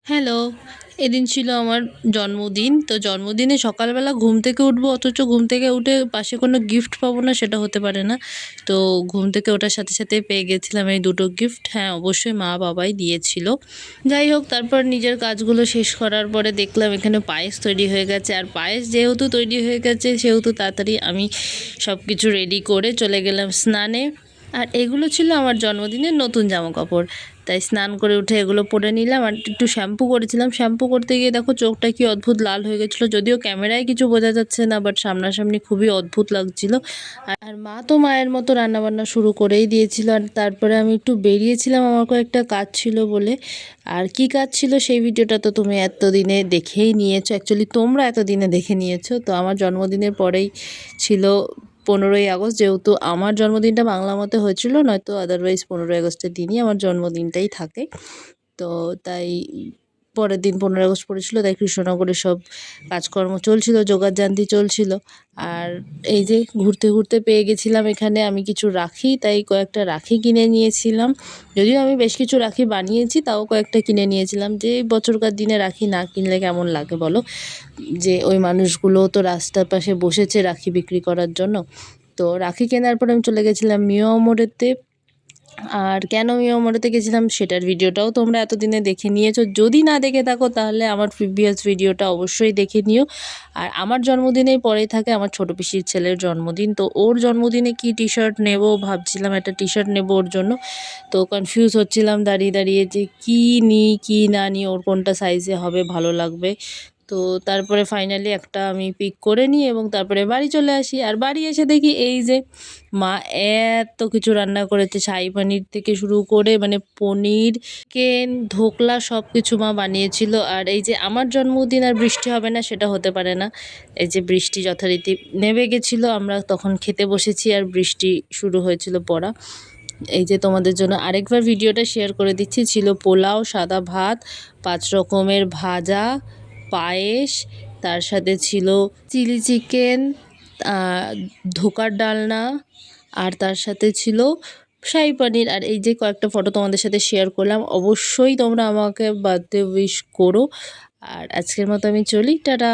Hello, এদিন ছিল আমার জন্মদিন। তো জন্মদিনে সকালবেলা ঘুম থেকে উঠবো, অথচ ঘুম থেকে উঠে পাশে কোনো গিফট পাবো না, সেটা হতে পারে না। তো ঘুম থেকে ওঠার সাথে সাথে পেয়ে গেছিলাম এই দুটো গিফট। হ্যাঁ, অবশ্যই মা বাবাই দিয়েছিল। যাই হোক, তারপর নিজের কাজগুলো শেষ করার পরে দেখলাম এখানে পায়েস তৈরি হয়ে গেছে। আর পায়েস যেহেতু তৈরি হয়ে গেছে, সেহেতু তাড়াতাড়ি আমি সব কিছু রেডি করে চলে গেলাম স্নানে। আর এগুলো ছিল আমার জন্মদিনের নতুন জামাকাপড়। তাই স্নান করে উঠে এগুলো পরে নিলাম। আর একটু শ্যাম্পু করেছিলাম। শ্যাম্পু করতে গিয়ে দেখো চোখটা কি অদ্ভুত লাল হয়ে গেছিলো। যদিও ক্যামেরায় কিছু বোঝা যাচ্ছে না, বাট সামনাসামনি খুবই অদ্ভুত লাগছিল। আর মা তো মায়ের মতো রান্নাবান্না শুরু করেই দিয়েছিল। আর তারপরে আমি একটু বেরিয়েছিলাম, আমার কয়েকটা কাজ ছিল বলে। আর কি কাজ ছিল সেই ভিডিওটা তো তুমি এতদিনে দেখেই নিয়েছো। অ্যাকচুয়ালি তোমরা এতদিনে দেখে নিয়েছো। তো আমার জন্মদিনের পরেই ছিল 15ই আগস্ট। যেহেতু আমার জন্মদিনটা বাংলা মতে হয়েছিল, নয়তো আদারওয়াইজ 15ই আগস্টের দিনই আমার জন্মদিনটাই থাকে। তো তাই পরের দিন 15ই আগস্ট পড়েছিল, তাই কৃষ্ণনগরে সব কাজকর্ম চলছিল, জোগাড়জান্তি চলছিল। আর এই যে ঘুরতে ঘুরতে পেয়ে গেছিলাম এখানে আমি কিছু রাখি, তাই কয়েকটা রাখি কিনে নিয়েছিলাম। যদিও আমি বেশ কিছু রাখি বানিয়েছি, তাও কয়েকটা কিনে নিয়েছিলাম। যে বছরকার দিনে রাখি না কিনলে কেমন লাগে বলো। যে ওই মানুষগুলো তো রাস্তার পাশে বসেছে রাখি বিক্রি করার জন্য। তো রাখি কেনার পর আমি চলে গেছিলাম মিও মোড়েতে। আর কেন মিও মোড়েতে গেছিলাম সেটার ভিডিওটাও তোমরা এতদিনে দেখে নিয়েছো। যদি না দেখে থাকো তাহলে আমার প্রিভিয়াস ভিডিওটা অবশ্যই দেখে নিও। আর আমার জন্মদিনেই পরেই থাকে আমার ছোটো পিসির ছেলের জন্মদিন। তো ওর জন্মদিনে কি টি শার্ট নেবো ভাবছিলাম, একটা টি শার্ট নেবো ওর জন্য। তো কনফিউজ হচ্ছিলাম দাঁড়িয়ে দাঁড়িয়ে যে কী নিই কী না নিই, ওর কোনটা সাইজে হবে ভালো লাগবে। তো তারপরে ফাইনালি একটা আমি পিক করে নিই এবং তারপরে বাড়ি চলে আসি। আর বাড়ি এসে দেখি এই যে মা এত কিছু রান্না করেছে, শাহী পনির থেকে শুরু করে মানে পনির, চিকেন, ধোকলা সব কিছু মা বানিয়েছিল। আর এই যে আমার জন্মদিন আর বৃষ্টি হবে না সেটা হতে পারে না। এই যে বৃষ্টি যথারীতি নেমে গেছিলো, আমরা তখন খেতে বসেছি আর বৃষ্টি শুরু হয়েছিল পড়া। এই যে তোমাদের জন্য আরেকবার ভিডিওটা শেয়ার করে দিচ্ছি। ছিল পোলাও, সাদা ভাত, 5 রকমের ভাজা, পায়েস, তার সাথে ছিল চিলি চিকেন, ধোকার ডালনা, আর তার সাথে ছিল শাহী পনির। আর এই যে কয়েকটা ফটো তোমাদের সাথে শেয়ার করলাম। অবশ্যই তোমরা আমাকে বার্থডে উইশ করো। আর আজকের মতো আমি চলি, টাটা।